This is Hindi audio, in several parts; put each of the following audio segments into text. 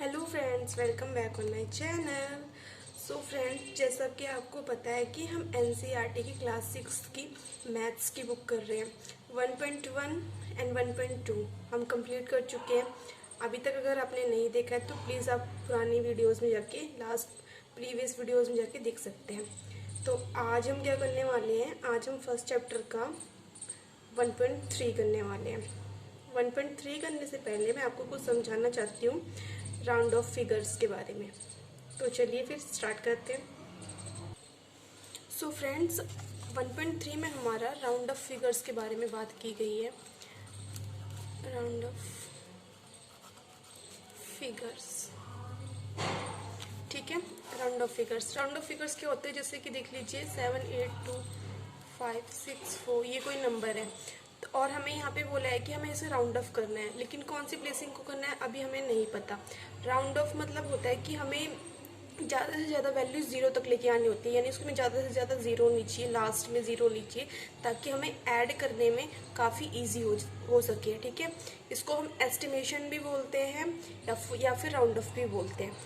Hello friends, welcome back on my channel. So friends, जैसा कि आपको पता है कि हम एनसीईआरटी की क्लास 6 की मैथ्स की बुक कर रहे हैं। 1.1 एंड 1.2 हम कंप्लीट कर चुके हैं। अभी तक अगर आपने नहीं देखा है तो प्लीज़ आप पुरानी वीडियोस में जाके प्रीवियस वीडियोस में जाके देख सकते हैं। तो आज हम क्या करने वाले हैं, आज हम फर्स्ट चैप्टर का 1.3 करने वाले हैं। 1.3 करने से पहले मैं आपको कुछ समझाना चाहती हूँ राउंड ऑफ फिगर्स के बारे में। तो चलिए फिर स्टार्ट करते हैं। सो फ्रेंड्स, 1.3 में हमारा राउंड ऑफ फिगर्स के बारे में बात की गई है। राउंड ऑफ फिगर्स, ठीक है। राउंड ऑफ फिगर्स क्या होते हैं, जैसे कि देख लीजिए 7 8 2 5 6 4 ये कोई नंबर है और हमें यहाँ पे बोला है कि हमें इसे राउंड ऑफ करना है, लेकिन कौन सी प्लेसिंग को करना है अभी हमें नहीं पता। राउंड ऑफ मतलब होता है कि हमें ज़्यादा से ज़्यादा वैल्यू जीरो तक लेके आनी होती है, यानी उसमें ज़्यादा से ज़्यादा जीरो होनी चाहिए, लास्ट में जीरो होनी चाहिए, ताकि हमें ऐड करने में काफ़ी ईजी हो सके, ठीक है। इसको हम एस्टिमेशन भी बोलते हैं या फिर राउंड ऑफ भी बोलते हैं,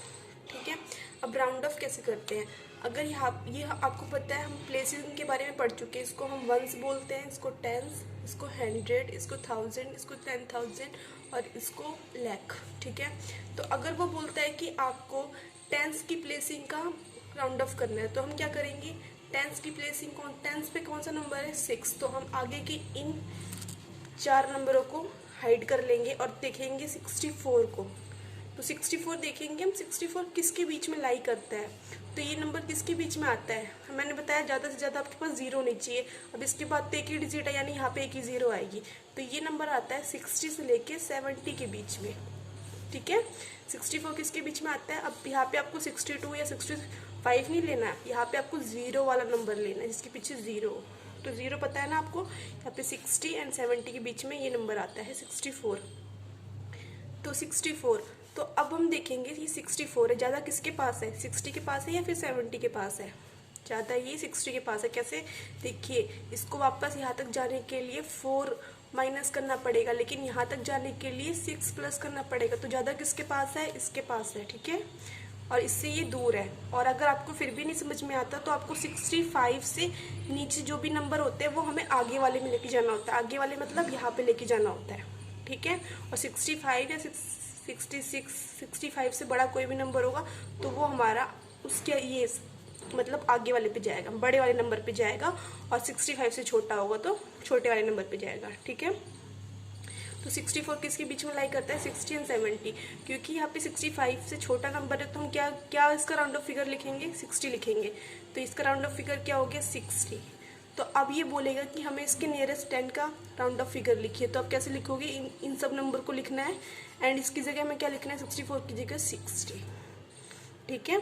ठीक है। अब राउंड ऑफ कैसे करते हैं, अगर ये आपको पता है, हम प्लेसिंग के बारे में पढ़ चुके हैं। इसको हम वंस बोलते हैं, इसको टेंस, इसको 100, इसको 1000, इसको 10,000 और इसको लाख, ठीक है। तो अगर वो बोलता है कि आपको टेंस की प्लेसिंग का राउंड ऑफ करना है, तो हम क्या करेंगे, टेंस की प्लेसिंग टेंस पे कौन सा नंबर है, 6, तो हम आगे की इन 4 नंबरों को हाइड कर लेंगे और देखेंगे 64 को। तो 64 देखेंगे हम, 64 किसके बीच में लाई करता है, तो ये नंबर किसके बीच में आता है। मैंने बताया ज़्यादा से ज़्यादा आपके पास जीरो नहीं चाहिए। अब इसके बाद तो एक ही डिजिट है, यानी यहाँ पे एक ही जीरो आएगी, तो ये नंबर आता है 60 से लेके 70 के बीच में, ठीक है। 64 किसके बीच में आता है। अब यहाँ पे आपको 62 या 65 नहीं लेना है, यहाँ पे आपको जीरो वाला नंबर लेना है जिसके पीछे जीरो। तो जीरो पता है ना आपको, यहाँ पे 60 एंड 70 के बीच में ये नंबर आता है 64। तो 64, तो अब हम देखेंगे ये 64 है, ज़्यादा किसके पास है, 60 के पास है या फिर 70 के पास है, ज़्यादा ये 60 के पास है। कैसे, देखिए इसको वापस यहाँ तक जाने के लिए 4 माइनस करना पड़ेगा, लेकिन यहाँ तक जाने के लिए 6 प्लस करना पड़ेगा, तो ज़्यादा किसके पास है, इसके पास है, ठीक है। और इससे ये दूर है। और अगर आपको फिर भी नहीं समझ में आता तो आपको 65 से नीचे जो भी नंबर होते हैं वो हमें आगे वाले में लेके जाना होता है। आगे वाले मतलब यहाँ पे लेके जाना होता है, ठीक है। और 65 या 66 65 से बड़ा कोई भी नंबर होगा तो वो हमारा उसके ये मतलब आगे वाले पे जाएगा, बड़े वाले नंबर पे जाएगा, और 65 से छोटा होगा तो छोटे वाले नंबर पे जाएगा, ठीक है। तो 64 किसके बीच में लाई करता है, 60 एंड 70, क्योंकि यहाँ पे 65 से छोटा नंबर है तो हम क्या इसका राउंड ऑफ फिगर लिखेंगे, 60 लिखेंगे। तो इसका राउंड ऑफ फिगर क्या हो गया, 60। तो अब ये बोलेगा कि हमें इसके नियरेस्ट 10 का राउंड ऑफ फिगर लिखिए, तो अब कैसे लिखोगे, इन सब नंबर को लिखना है एंड इसकी जगह हमें क्या लिखना है, 64 की जगह 60, ठीक है।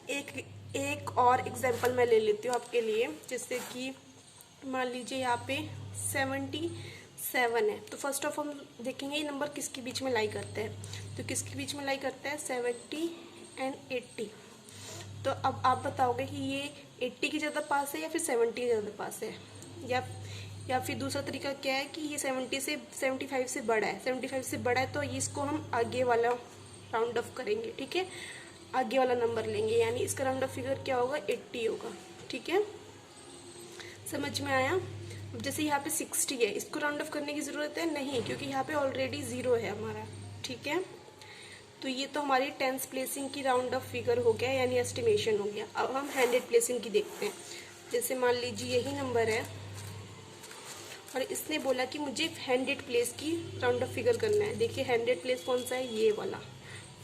एक और एग्जांपल मैं ले लेती हूँ आपके लिए, जैसे कि मान लीजिए यहाँ पे 77 है, तो फर्स्ट ऑफ हम देखेंगे ये नंबर किसके बीच में लाई करता है, तो किसके बीच में लाई करता है, 70 एंड 80। तो अब आप बताओगे कि ये 80 के ज़्यादा पास है या फिर 70 के ज़्यादा पास है, या फिर दूसरा तरीका क्या है कि ये 75 से बड़ा है, 75 से बड़ा है तो इसको हम आगे वाला राउंड ऑफ करेंगे, ठीक है, आगे वाला नंबर लेंगे, यानी इसका राउंड ऑफ फिगर क्या होगा, 80 होगा, ठीक है। समझ में आया। जैसे यहाँ पे 60 है, इसको राउंड ऑफ करने की ज़रूरत है नहीं, क्योंकि यहाँ पे ऑलरेडी ज़ीरो है हमारा, ठीक है। तो ये तो हमारी टेंस प्लेसिंग की राउंड ऑफ फिगर हो गया, यानी एस्टिमेशन हो गया। अब हम 100 प्लेसिंग की देखते हैं। जैसे मान लीजिए यही नंबर है और इसने बोला कि मुझे 100 प्लेस की राउंड ऑफ फिगर करना है। देखिए 100 प्लेस कौन सा है, ये वाला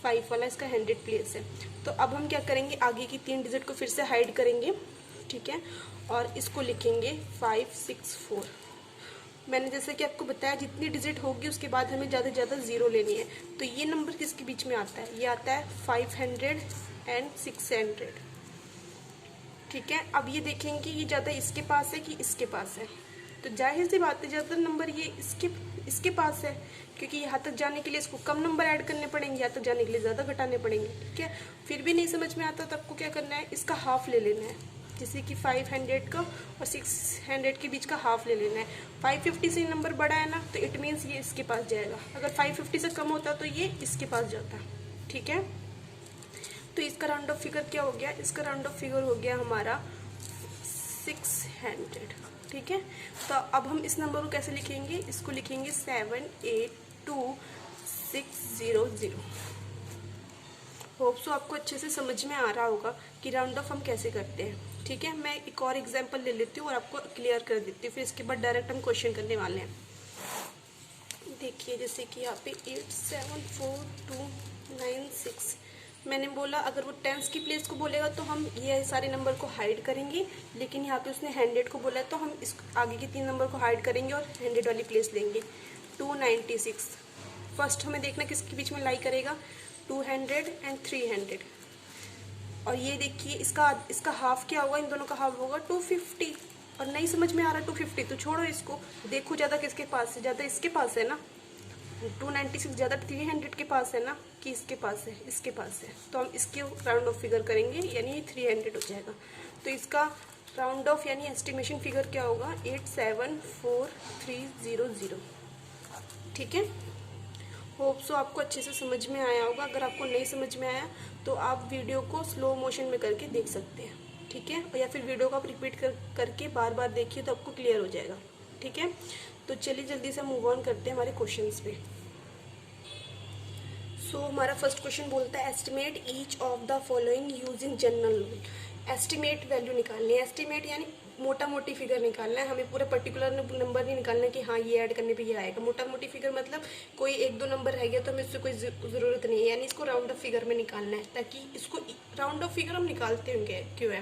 5 वाला इसका 100 प्लेस है। तो अब हम क्या करेंगे, आगे की 3 डिजिट को फिर से हाइड करेंगे, ठीक है, और इसको लिखेंगे 564। मैंने जैसे कि आपको बताया जितनी डिजिट होगी उसके बाद हमें ज़्यादा से ज़्यादा जीरो लेनी है। तो ये नंबर किसके बीच में आता है, ये आता है 500 एंड 600, ठीक है। अब ये देखेंगे ये ज़्यादा इसके पास है कि इसके पास है, तो जाहिर सी बात है ज़्यादा नंबर ये इसके पास है, क्योंकि यहाँ तक जाने के लिए इसको कम नंबर ऐड करने पड़ेंगे, यहाँ तक जाने के लिए ज़्यादा घटाने पड़ेंगे, ठीक है। फिर भी नहीं समझ में आता तो आपको क्या करना है, इसका हाफ ले लेना है, जैसे कि 500 का और 600 के बीच का हाफ ले लेना है। 550 से नंबर बड़ा है ना, तो इट मीन्स ये इसके पास जाएगा। अगर 550 से कम होता तो ये इसके पास जाता। ठीक है, तो इसका राउंड ऑफ फिगर क्या हो गया? इसका राउंड ऑफ फिगर हो गया हमारा 600। ठीक है, तो अब हम इस नंबर को कैसे लिखेंगे? इसको लिखेंगे 782600। होप सो आपको अच्छे से समझ में आ रहा होगा कि राउंड ऑफ हम कैसे करते हैं। ठीक है, मैं एक और एग्जांपल ले लेती हूँ और आपको क्लियर कर देती हूँ, फिर इसके बाद डायरेक्ट हम क्वेश्चन करने वाले हैं। देखिए, जैसे कि यहाँ पे 874296 मैंने बोला, अगर वो टेंस की प्लेस को बोलेगा तो हम ये सारे नंबर को हाइड करेंगे, लेकिन यहाँ पे उसने 100 को बोला है तो हम इस आगे के 3 नंबर को हाइड करेंगे और 100 वाली प्लेस लेंगे। 296 फर्स्ट हमें देखना किसके बीच में लाई करेगा, 200 एंड 300। और ये देखिए इसका हाफ क्या होगा? इन दोनों का हाफ होगा 250। और नहीं समझ में आ रहा 250 तो छोड़ो इसको, देखो ज़्यादा किसके पास है? ज़्यादा इसके पास है ना। 296 ज़्यादा 300 के पास है ना कि इसके पास है? इसके पास है, तो हम इसके राउंड ऑफ फिगर करेंगे, यानी 300 हो जाएगा। तो इसका राउंड ऑफ यानी एस्टिमेशन फिगर क्या होगा? 874300। ठीक है, होप सो आपको अच्छे से समझ में आया होगा। अगर आपको नहीं समझ में आया तो आप वीडियो को स्लो मोशन में करके देख सकते हैं। ठीक है, या फिर वीडियो को आप रिपीट करके बार बार देखिए तो आपको क्लियर हो जाएगा। ठीक है, तो चलिए जल्दी से मूव ऑन करते हैं हमारे क्वेश्चंस पे। सो हमारा फर्स्ट क्वेश्चन बोलता है estimate each of the following using general rule. Estimate value निकालनी है। एस्टिमेट यानी मोटा मोटी फिगर निकालना है, हमें पूरा पर्टिकुलर नंबर नहीं निकालना है कि हाँ ये ऐड करने पे ये आएगा। मोटा मोटी फिगर मतलब कोई 1-2 नंबर रह गया तो हमें इससे कोई ज़रूरत नहीं है, यानी इसको राउंड ऑफ फिगर में निकालना है, ताकि इसको राउंड ऑफ फिगर हम निकालते होंगे। क्यों है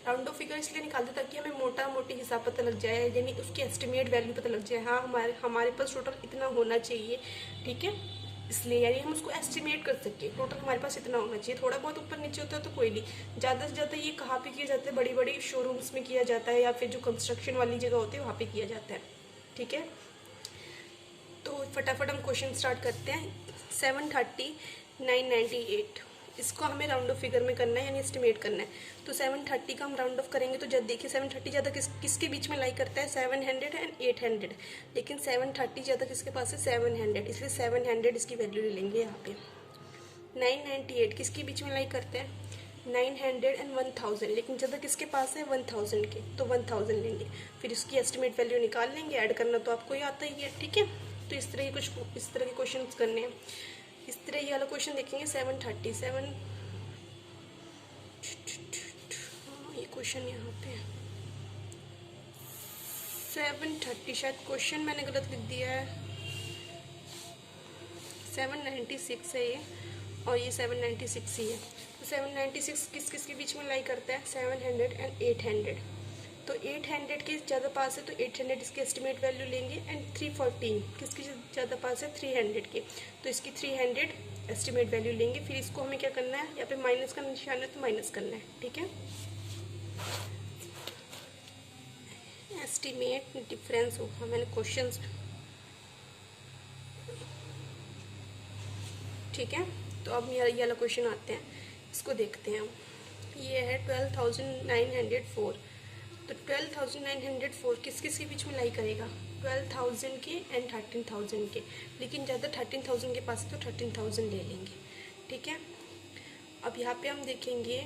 राउंड ऑफ फिगर? इसलिए निकालते ताकि हमें मोटा मोटी हिसाब पता लग जाए, यानी उसकी एस्टिमेट वैल्यू पता लग जाए। हाँ हमारे पास टोटल इतना होना चाहिए। ठीक है, इसलिए यानी हम उसको एस्टिमेट कर सकते हैं, टोटल हमारे पास इतना होना चाहिए। थोड़ा बहुत ऊपर नीचे होता है तो कोई नहीं। ज़्यादा से ज़्यादा ये कहाँ पे किया जाता है? बड़ी बड़ी शोरूम्स में किया जाता है, या फिर जो कंस्ट्रक्शन वाली जगह होती है वहाँ पे किया जाता है। ठीक है, तो फटाफट हम क्वेश्चन स्टार्ट करते हैं। 730,998 इसको हमें राउंड ऑफ फिगर में करना है, यानी एस्टिमेट करना है। तो 730 का हम राउंड ऑफ करेंगे तो जब देखिए 730 ज़्यादा किसके बीच में लाई करता है? 700 एंड 800। लेकिन 730 ज़्यादा किसके पास है? 700, इसलिए 700 इसकी वैल्यू ले लेंगे यहाँ पे। 998 किसके बीच में लाई करता है? 900 एंड 1000, लेकिन ज़्यादा किसके पास है? 1000 के, तो 1000 लेंगे। फिर इसकी एस्टिमेट वैल्यू निकाल लेंगे, ऐड करना तो आपको ही आता ही है। ठीक है, तो इस तरह के क्वेश्चन करने हैं। इस तरह ये वाला क्वेश्चन देखेंगे 737। ये क्वेश्चन यहाँ पे 730, शायद क्वेश्चन मैंने गलत लिख दिया है। 796 है ये, और ये 796 ही है। तो 796 किस के बीच में लाई करता है? 700 एंड 800। तो 800 के ज़्यादा पास है तो 800 इसकी एस्टिमेट वैल्यू लेंगे। एंड 314 किसकी ज़्यादा पास है? 300 के, तो इसकी 300 एस्टिमेट वैल्यू लेंगे। फिर इसको हमें क्या करना है? यहाँ पे माइनस का निशान है तो माइनस करना है। ठीक है, एस्टिमेट डिफरेंस होगा। मैंने क्वेश्चंस, ठीक है, तो अब ये वाला क्वेश्चन आते हैं, इसको देखते हैं हम। ये है 12,904। तो 12,904 किस के बीच में लाई करेगा? 12,000 के एंड 13,000 के, लेकिन ज़्यादा 13,000 के पास तो 13,000 ले लेंगे। ठीक है, अब यहाँ पे हम देखेंगे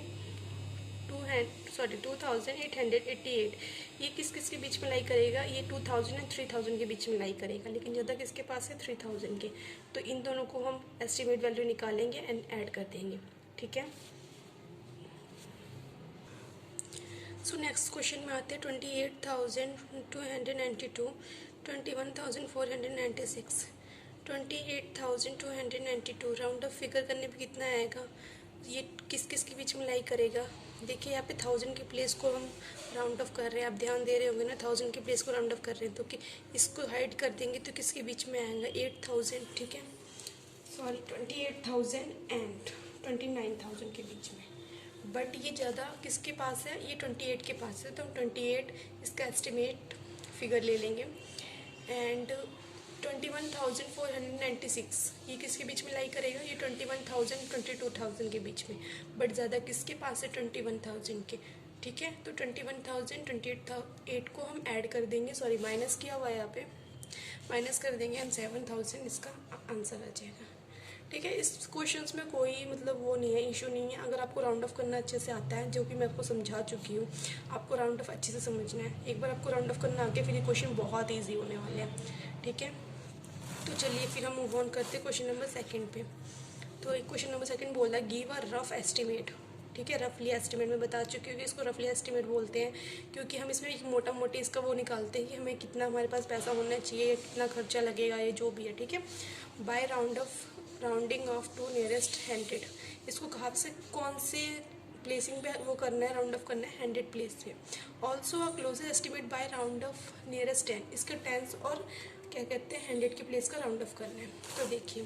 2,888 ये किस के बीच में लाई करेगा? ये 2,000 एंड 3,000 के बीच में लाई करेगा, लेकिन ज़्यादा किसके पास है? 3,000 के। तो इन दोनों को हम एस्टिमेट वैल्यू निकालेंगे एंड ऐड कर देंगे। ठीक है, सो नेक्स्ट क्वेश्चन में आते हैं 28,292, 21,496। 28,292 राउंड ऑफ फिगर करने पे कितना आएगा? ये किस के बीच में लाई करेगा? देखिए यहाँ पे 1000 की प्लेस को हम राउंड ऑफ कर रहे हैं, आप ध्यान दे रहे होंगे ना, 1000 की प्लेस को राउंड ऑफ कर रहे हैं, तो कि इसको हाइड कर देंगे तो किसके बीच में आएगा? 8000। ठीक है, सॉरी 28,000 एंड 29,000 के बीच में। बट ये ज़्यादा किसके पास है? ये 28 के पास है, तो हम 28 इसका एस्टिमेट फिगर ले लेंगे। एंड 21,496 ये किसके बीच में लाई करेगा? ये 21,000 22,000 के बीच में, बट ज़्यादा किसके पास है? 21,000 के। ठीक है। तो 21,000 28 को हम ऐड कर देंगे, सॉरी माइनस किया हुआ है यहाँ पे, माइनस कर देंगे एंड 7,000 इसका आंसर आ जाएगा। ठीक है, इस क्वेश्चंस में कोई मतलब वो नहीं है, इशू नहीं है। अगर आपको राउंड ऑफ करना अच्छे से आता है, जो कि मैं आपको समझा चुकी हूँ, आपको राउंड ऑफ अच्छे से समझना है। एक बार आपको राउंड ऑफ करना आ गया फिर ये क्वेश्चन बहुत ईजी होने वाले हैं। ठीक है, तो चलिए फिर हम मूव ऑन करते हैं क्वेश्चन नंबर सेकंड पे। तो एक क्वेश्चन नंबर सेकंड बोल रहा है गिव अ रफ एस्टिमेट। ठीक है, रफली एस्टिमेट में बता चुकी हूँ कि इसको रफली एस्टिमेट बोलते हैं, क्योंकि हम इसमें एक मोटा मोटी इसका वो निकालते हैं कि हमें कितना हमारे पास पैसा होना चाहिए या कितना खर्चा लगेगा, ये जो भी है। ठीक है, by rounding off to nearest 100। इसको कहाँ से कौन से प्लेसिंग पे वो करना है, राउंड ऑफ करना है 100 प्लेस पे। Also a closest estimate by round off nearest 10। इसका टेंस और क्या कहते हैं 100 के प्लेस का राउंड ऑफ करना है। तो देखिए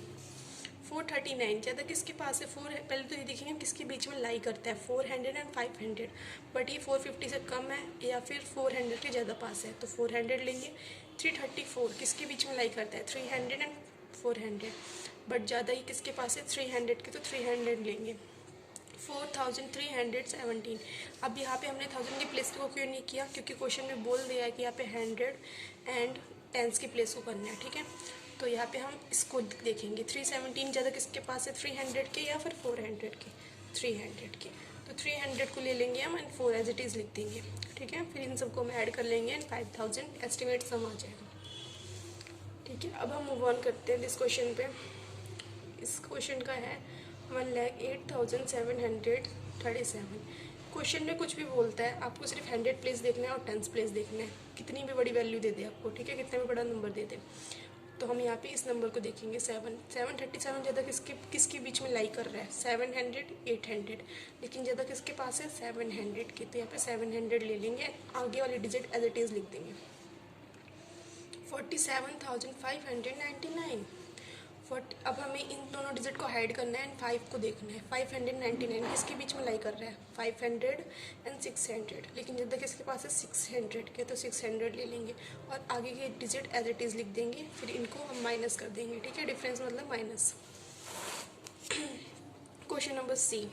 439 ज़्यादा किसके पास है, 4 है। पहले तो ये देखेंगे किसके बीच में लाई करता है, 400 एंड 500, बट ये 450 से कम है या फिर 400 के ज़्यादा पास है, तो 400 लेंगे। 334 किसके बीच में लाई करता है, 300 एंड 400, बट ज़्यादा ही किसके पास है 300 के, तो 300 लेंगे। 4317। अब यहाँ पे हमने 1000 की प्लेस को क्यों नहीं किया, क्योंकि क्वेश्चन में बोल दिया है कि यहाँ पे 100 एंड टेंस की प्लेस को करना है। ठीक है, तो यहाँ पे हम इसको देखेंगे 317 ज़्यादा किसके पास है, 300 के या फिर 400 के, 300 के, तो 300 को ले लेंगे हम एंड 4 एज इट इज़ लिख देंगे। ठीक है, फिर इन सबको हम ऐड कर लेंगे एंड 5000 एस्टिमेट सम आ जाएगा। ठीक है, अब हम मूव ऑन करते हैं इस क्वेश्चन पे। इस क्वेश्चन का है 1,08,737। क्वेश्चन में कुछ भी बोलता है, आपको सिर्फ 100 प्लेस देखना है और 10 प्लेस देखना है, कितनी भी बड़ी वैल्यू दे दे आपको। ठीक है, कितना भी बड़ा नंबर दे दे। तो हम यहाँ पे इस नंबर को देखेंगे 737 ज़्यादा किसके बीच में लाई कर रहा है, 700 800, लेकिन ज़्यादा किसके पास है 700 के, तो यहाँ पे 700 ले लेंगे, आगे वाली डिजिट एज इट इज़ लिख देंगे। 47,599। अब हमें इन दोनों डिजिट को हाइड करना है एंड 5 को देखना है। 599 किसके बीच में लाई कर रहा है, 500 एंड 600, लेकिन ज़्यादा किसके पास है 600 के, तो 600 ले लेंगे और आगे के डिजिट एज इट इज़ लिख देंगे, फिर इनको हम माइनस कर देंगे। ठीक है, डिफरेंस मतलब minus. Question number C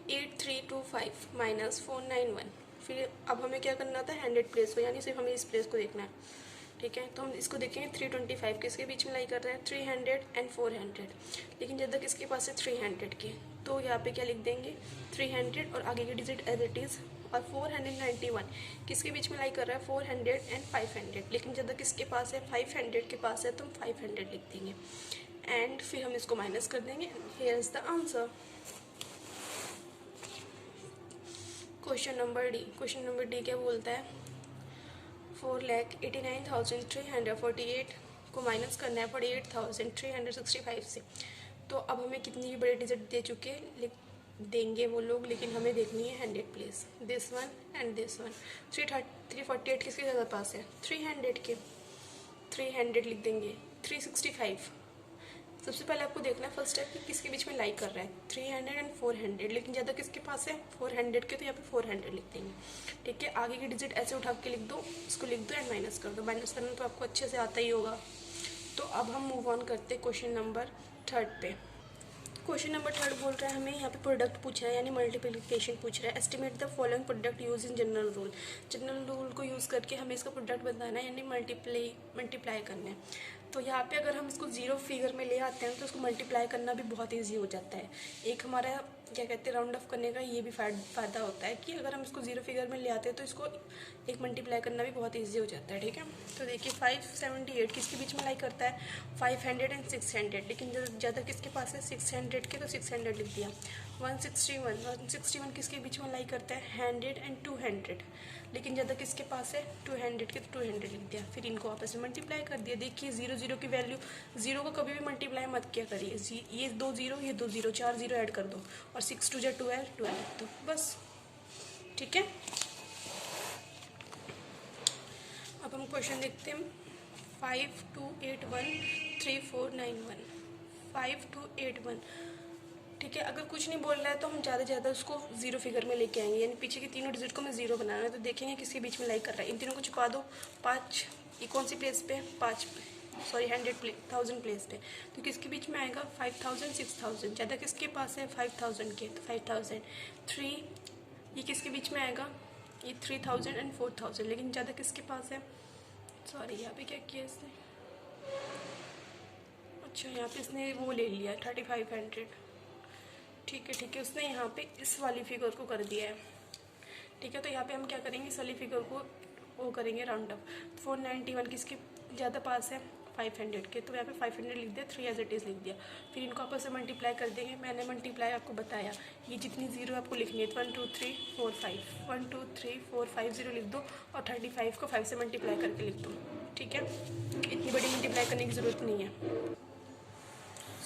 8325 minus 491। फिर अब हमें क्या करना था 100 प्लेस को, यानी सिर्फ हमें इस प्लेस को देखना है। ठीक है, तो हम इसको देखेंगे 325 किसके बीच में लाई कर रहा है, 300 एंड 400, लेकिन ज़्यादा किसके पास है 300 के, तो यहाँ पे क्या लिख देंगे 300 और आगे की डिजिट एज इट इज़। और 491 किसके बीच में लाई कर रहा है, 400 एंड 500, लेकिन ज़्यादा किसके पास है 500 के पास है, तो हम 500 लिख देंगे एंड फिर हम इसको माइनस कर देंगे। Here is the answer. Question number D क्या बोलता है, 4,89,348 को माइनस करना है 48,365 से। तो अब हमें कितनी बड़े डिजिट दे चुके देंगे वो लोग, लेकिन हमें देखनी है 100 place, this one and this one. 348 किसके ज़्यादा पास है, 300 के, 300 लिख देंगे। 365 सबसे पहले आपको देखना है फर्स्ट स्टेप कि किसके बीच में लाई कर रहा है, 300 एंड 400, लेकिन ज़्यादा किसके पास है 400 के, तो यहाँ पे 400 लिख देंगे। ठीक है, आगे की डिजिट ऐसे उठा के लिख दो, इसको लिख दो एंड माइनस कर दो। माइनस करना तो आपको अच्छे से आता ही होगा। तो अब हम मूव ऑन करते हैं क्वेश्चन नंबर 3 पे। क्वेश्चन नंबर 3 बोल रहा है हमें यहाँ पे प्रोडक्ट पूछ रहा है, यानी मल्टीप्लिकेशन पूछ रहा है। Estimate the following product use in general rule. General rule को यूज़ करके हमें इसका प्रोडक्ट बताना है, यानी मल्टीप्लाई करना है। तो यहाँ पे अगर हम इसको जीरो फिगर में ले आते हैं तो इसको मल्टीप्लाई करना भी बहुत ईजी हो जाता है। एक हमारा क्या कहते हैं राउंड ऑफ करने का ये भी फ़ायदा होता है कि अगर हम इसको जीरो फिगर में ले आते हैं तो इसको एक मल्टीप्लाई करना भी बहुत ईजी हो जाता है। ठीक है, तो देखिए 578 किसके बीच में लाई करता है, 500 एंड 600, लेकिन ज़्यादा किसके पास है 600 के, तो 600 लिख दिया। 161 किसके बीच में लाई करता है, 100 एंड 200, लेकिन ज़्यादा किसके पास है 200 के, तो 200 लिख दिया। फिर इनको आपस में मल्टीप्लाई कर दिया। देखिए 0 की वैल्यू, 0 को कभी भी मल्टीप्लाई मत किया करिए, ये 2 0 ये 2 0, 4 0 ऐड कर दो और 6 2 12 तो बस। ठीक है, अब हम क्वेश्चन देखते हैं 52813491 5281। ठीक है, अगर कुछ नहीं बोल रहा है तो हम ज़्यादा से ज़्यादा उसको जीरो फिगर में लेके आएंगे, यानी पीछे की तीनों डिजिट को मैं जीरो बनाना है। तो देखेंगे किसके बीच में लाई कर रहा है, इन तीनों को छुपा दो। 5 ये कौन सी प्लेस पे, 1000 प्लेस पे, तो किसके बीच में आएगा 5000 6000, ज़्यादा किसके पास है 5000 के, तो 5000। 3 ये किसके बीच में आएगा, ये 3000 एंड 4000, लेकिन ज़्यादा किसके पास है, सॉरी यहाँ पे क्या किया इसने, अच्छा यहाँ पे इसने वो ले लिया 3500, ठीक है, उसने यहाँ पे इस वाली फिगर को कर दिया है, ठीक है। तो यहाँ पे हम क्या करेंगे, इस वाली फिगर को वो करेंगे राउंड अप। 491 किसके ज़्यादा पास है, 500 के, तो यहाँ पे 500 लिख दिया, 3 एज इट इज़ लिख दिया। फिर इनको आपस में मल्टीप्लाई कर देंगे, मैंने मल्टीप्लाई आपको बताया, ये जितनी जीरो आपको लिखनी है 1 2 3 4 5, 1 2 3 4 5 जीरो लिख दो, और 35 को 5 से मल्टीप्लाई करके लिख दो, ठीक है। इतनी बड़ी मल्टीप्लाई करने की ज़रूरत नहीं है।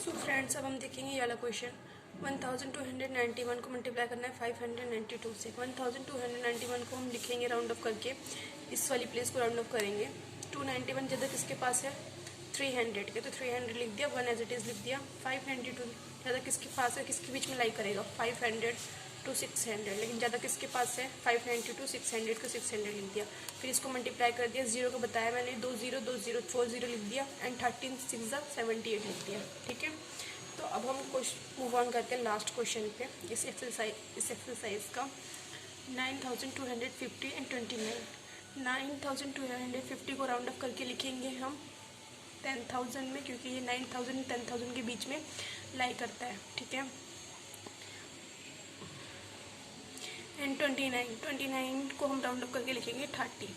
सो फ्रेंड्स, अब हम देखेंगे ये वाला क्वेश्चन। 1291 को मल्टीप्लाई करना है 592 से। 1291 को हम लिखेंगे राउंड अप करके, इस वाली प्लेस को राउंड अप करेंगे। 291 ज़्यादा किसके पास है, 300 के, तो 300 लिख दिया, 1 एज इट इज़ लिख दिया। 592 ज़्यादा किसके पास है, किसके बीच में लाई करेगा, 500 to 600, लेकिन ज़्यादा किसके पास है, 590 to 600 को 600 लिख दिया। फिर इसको मल्टीप्लाई कर दिया, जीरो को बताया मैंने, 2 0 2 0 4 0 लिख दिया, एंड 13 6 78 लिख दिया, ठीक है। तो अब हम मूव ऑन करते हैं लास्ट क्वेश्चन पे, इस एक्सरसाइज का। 9250 एंड 29, 9250 को राउंड अप करके लिखेंगे हम 10,000 में, क्योंकि ये 9000 और 10,000 के बीच में लाई करता है, ठीक है। एंड 29 को हम राउंड अप करके लिखेंगे 30,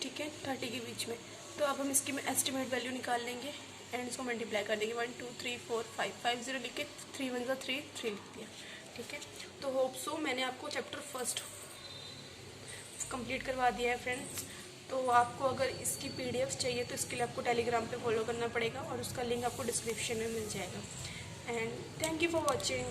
ठीक है, 30 के बीच में। तो अब हम इसकी एस्टिमेट वैल्यू निकाल लेंगे एंड इसको मल्टीप्लाई कर देंगे, 1 2 3 4 5 5 0 लिख के 3 1 3 3 लिख दिया, ठीक है। तो होप सो मैंने आपको चैप्टर फर्स्ट कंप्लीट करवा दिया है फ्रेंड्स। तो आपको अगर इसकी पीडीएफ्स चाहिए तो इसके लिए आपको टेलीग्राम पे फॉलो करना पड़ेगा, और उसका लिंक आपको डिस्क्रिप्शन में मिल जाएगा। And thank you for watching.